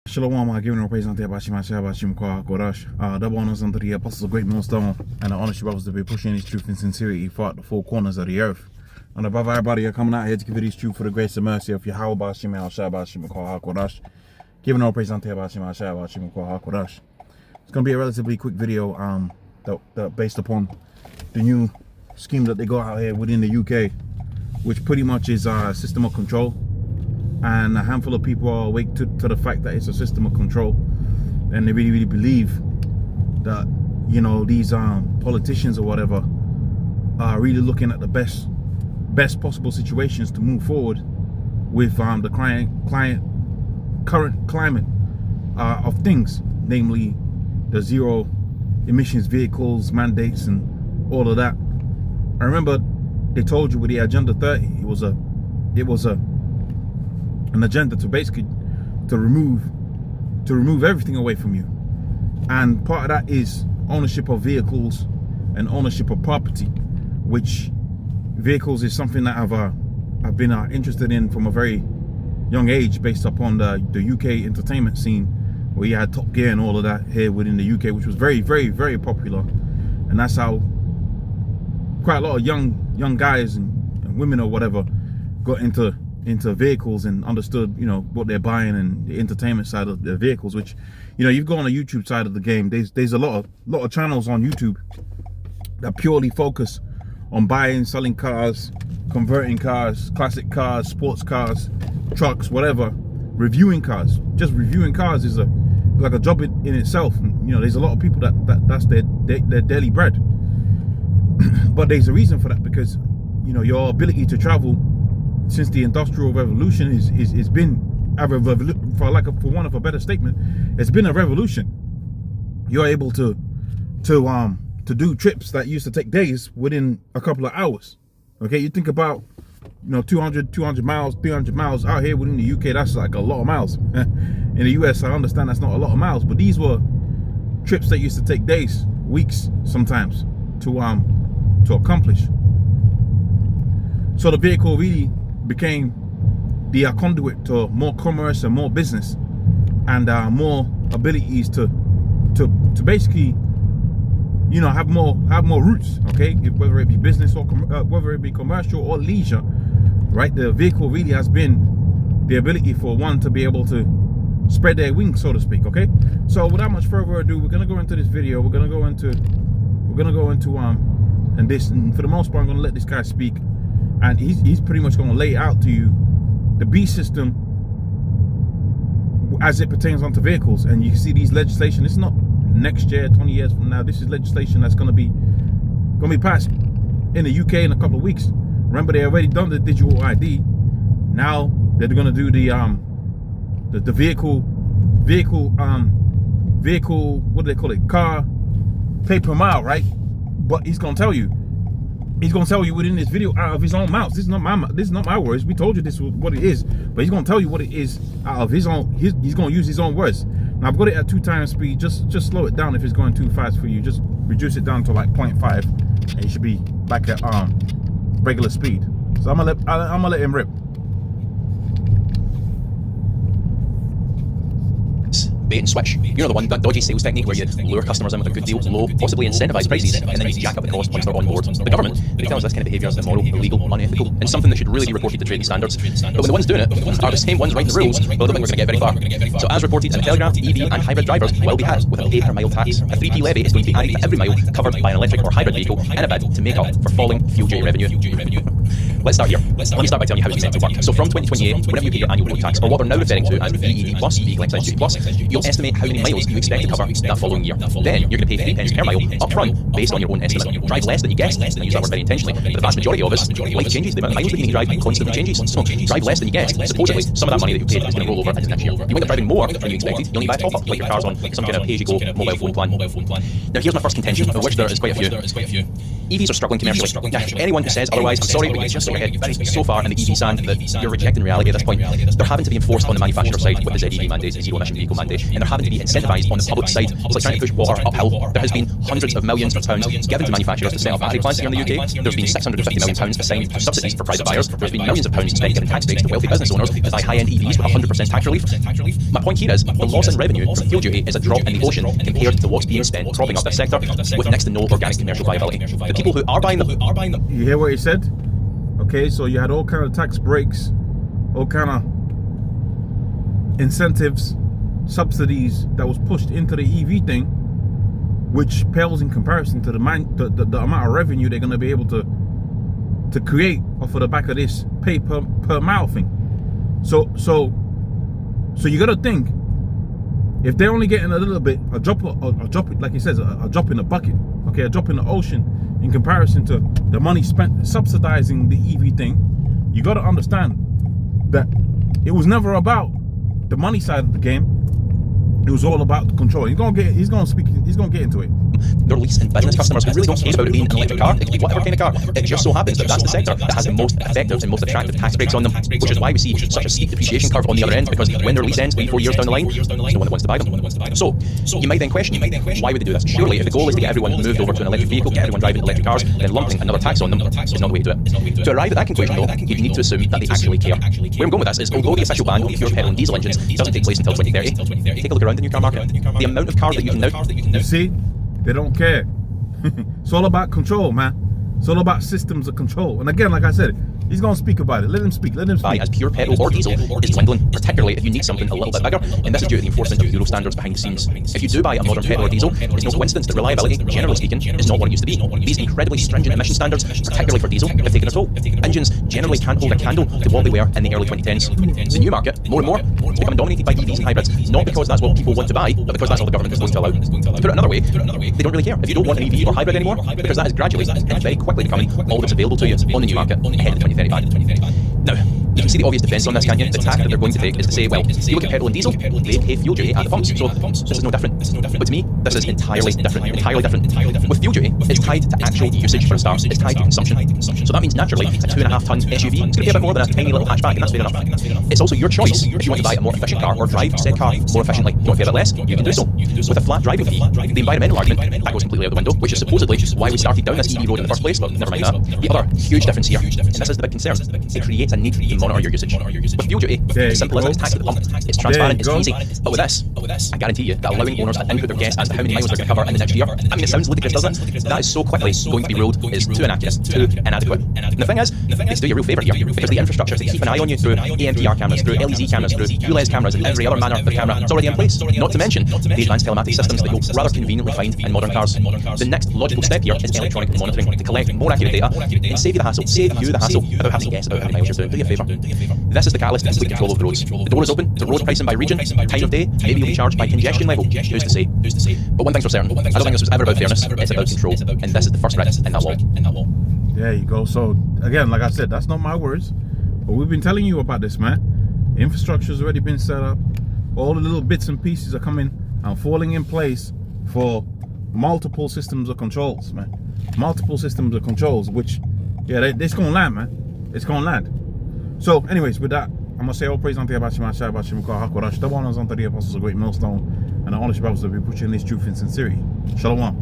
Shalom, giving praise unto Yabashim Shabashim Kwa Korash. Double honors unto the apostles of great millstone and the honest brothers to be pushing his truth and sincerity throughout the four corners of the earth. And above everybody, you're coming out here to give you this truth for the grace and mercy of Yahweh Bashim Shabashim Kwa Korash. Giving all praise unto Yabashim Shabashim Kwa Korash. It's going to be a relatively quick video that based upon the new scheme that they got out here within the UK, which pretty much is a system of control. And a handful of people are awake to the fact that it's a system of control, and they really believe that, you know, these politicians or whatever are really looking at the best possible situations to move forward with the current climate of things, namely the zero emissions vehicles mandates and all of that. I remember they told you with the Agenda 30, it was an agenda to basically to remove everything away from you, and part of that is ownership of vehicles and ownership of property, which vehicles is something that I've been interested in from a very young age, based upon the UK entertainment scene, where you had Top Gear and all of that here within the UK, which was very popular. And that's how quite a lot of young guys and women or whatever got into vehicles and understood, you know, what they're buying and the entertainment side of their vehicles. Which, you know, you've got on the YouTube side of the game, there's a lot of channels on YouTube that purely focus on buying, selling cars, converting cars, classic cars, sports cars, trucks, whatever, reviewing cars. Just reviewing cars is like a job in itself. And, you know, there's a lot of people that's their daily bread. But there's a reason for that, because, you know, your ability to travel since the Industrial Revolution is been for want of a better statement, it's been a revolution. You're able to do trips that used to take days within a couple of hours. Okay, you think about, you know, 200 miles, 300 miles out here within the UK, that's like a lot of miles. In the US, I understand that's not a lot of miles, but these were trips that used to take days, weeks sometimes to accomplish. So the vehicle really became the conduit to more commerce and more business, and more abilities to basically, you know, have more routes. Okay, whether it be business or whether it be commercial or leisure, right? The vehicle really has been the ability for one to be able to spread their wings, so to speak. Okay, so without much further ado, we're gonna go into this video. We're gonna go into and this, and for the most part, I'm gonna let this guy speak. And he's pretty much going to lay out to you the B system as it pertains onto vehicles. And you can see these legislation. It's not next year, 20 years from now. This is legislation that's going to be passed in the UK in a couple of weeks. Remember, they already done the digital ID. Now they're going to do the vehicle. What do they call it? Car pay per mile, right? But he's going to tell you. He's gonna tell you within this video out of his own mouth. This is not my words. We told you this was what it is, but he's gonna tell you what it is out of his own. He's gonna use his own words. Now I've got it at 2x speed. Just slow it down if it's going too fast for you. Just reduce it down to like 0.5, and you should be back at regular speed. So I'm gonna let him rip. Bait and switch. You know the one, that dodgy sales technique where you lure customers in with a good deal, low, possibly incentivise prices, and then you jack up the cost once they're on board. The government, they tell us this kind of behaviour is immoral, illegal, unethical, and something that should really be reported to trading standards. But when the ones doing it are the same ones writing the rules, well, I don't think we're going to get very far. So as reported in the Telegraph, EV and hybrid drivers will be hit with a pay per mile tax. A 3p levy is going to be added to every mile covered by an electric or hybrid vehicle in a bid to make up for falling fuel duty revenue. Let's start here. Let me start by telling you how it's meant to work. So from 2028, whenever you pay your annual road tax, or what we're now referring to as VED plus, Vehicle Excise Duty plus, you'll estimate how many miles you expect to cover that following year. Then you're going to pay 3 pence per mile up front based on your own estimate. Drive less than you guess, and I use that word very intentionally, but the vast majority of us, life changes, the amount of miles that you need to drive constantly changes. So drive less than you guessed. Supposedly, some of that money that you paid is going to roll over into next year. You end up driving more than you expected. You'll need to buy a top-up, like your car's on some kind of pay-as-you-go mobile phone plan. Now here's my first contention, of which there is quite a few. EVs are struggling commercially. Anyone who says otherwise, I'm sorry, but you just stick your head so far in the EV sand that you're rejecting reality at this point. They're having to be enforced on the manufacturer side with the ZEV mandate, zero emission vehicle mandate, and they're having to be incentivised on the public side. It's like trying to push water uphill. There has been hundreds of millions of pounds given to manufacturers to set up battery plants here in the UK. There's been 650 million pounds assigned to subsidies for private buyers. There's been millions of pounds spent giving tax breaks to wealthy business owners to buy high-end EVs with 100% tax relief. My point here is the loss in revenue from fuel duty is a drop in the ocean compared to what's being spent propping up this sector with next to no organic commercial viability. The people who are buying them. You hear what he said? Okay, so you had all kind of tax breaks, all kind of incentives, subsidies that was pushed into the EV thing, which pales in comparison to the amount of revenue they're going to be able to create off of the back of this pay per mile thing. So you got to think, if they're only getting a little bit, a drop, like he says, a drop in the bucket, okay, a drop in the ocean in comparison to the money spent subsidizing the EV thing, you got to understand that it was never about the money side of the game. It was all about the control. He's gonna get into it. Their lease and business customers who really don't care about it being an electric car. It could be whatever kind of car. It just so happens that that's the sector that has the most effective and most attractive tax breaks on them, which is why we see such a steep depreciation curve on the other end, because when their lease ends 3-4 years down the line, there's no one that wants to buy them. So you might then question, why would they do this? Surely if the goal is to get everyone moved over to an electric vehicle, get everyone driving electric cars, then lumping another tax on them is not the way to do it. To arrive at that conclusion though, you need to assume that they actually care. Where I'm going with this is, although the official ban on pure petrol and diesel engines doesn't take place until 2030, take a look around the new car market. The amount of cars that you can now... You see, they don't care. It's all about control, man. It's all about systems of control. And again, like I said, he's going to speak about it. Let him speak. Buy as pure petrol or diesel is dwindling, particularly if you need something a little bit bigger, and this is due to the enforcement of Euro standards behind the scenes. If you do buy a modern petrol or diesel, it's no coincidence that reliability, generally speaking, is not what it used to be. These incredibly stringent emission standards, particularly for diesel, have taken a toll. Engines generally can't hold a candle to what they were in the early 2010s. The new market, more and more, is becoming dominated by EVs and hybrids, not because that's what people want to buy, but because that's all the government is going to allow. To put it another way, they don't really care if you don't want an EV or hybrid anymore, because that is gradually and very quickly becoming all that's available to you on the new market ahead of 2035. Now, you can see the obvious defence on this, can't you? The tack that they're going to take is to say, well, you look at petrol and diesel, they pay fuel duty at the pumps, so this is no different. But to me, this is entirely different. With fuel duty, it's tied to actual usage for a start, it's tied to consumption. So that means naturally, a 2.5-ton SUV is going to be a bit more than a tiny little hatchback, and that's fair enough. It's also your choice if you want to buy a more efficient car or drive said car more efficiently. You want to pay a bit less, you can do so. With a flat driving fee, the environmental argument, that goes completely out the window, which is supposedly why we started down this EV road in the first place, but never mind that. The other huge difference here, and this is the big concern, it creates a need to monitor your usage. With fuel duty, it's simple as it's taxed at the pump, it's transparent, it's easy. But with this, I guarantee you that allowing owners to input their guess as to how many miles they're going to cover in the next year, I mean, it sounds ludicrous, doesn't it? That is so quickly going to be ruled is too inaccurate, too inadequate. And the thing is do you a real favour here, because the infrastructure to keep an eye on you through AMPR cameras, through LEZ cameras, through ULEZ cameras, and every other manner of camera, it's already in place. Not to mention the advanced telematics systems that you'll rather conveniently find in modern cars. The next logical step here is electronic monitoring to collect more accurate data and save you the hassle about having to guess about how many miles you're doing. Do you a favour. This is the catalyst to complete control of the roads. The door is open to road pricing by region, time of day, maybe you'll be charged by congestion level. Who's to say? But one thing's for certain, I don't think this was ever about fairness, it's about control. And this is the first brick in that wall. There you go. So again, like I said, that's not my words, but we've been telling you about this, man. The infrastructure's already been set up. All the little bits and pieces are coming and falling in place for multiple systems of controls, man. Multiple systems of controls, which, yeah, it's gonna land, man. It's gonna land. So, anyways, with that, I'm gonna say all praise unto Yahweh Shai Bashim Kah HaKodesh, the one who's unto the apostles of great millstone, and the honest brothers that be preaching this truth in sincerity. Shalom.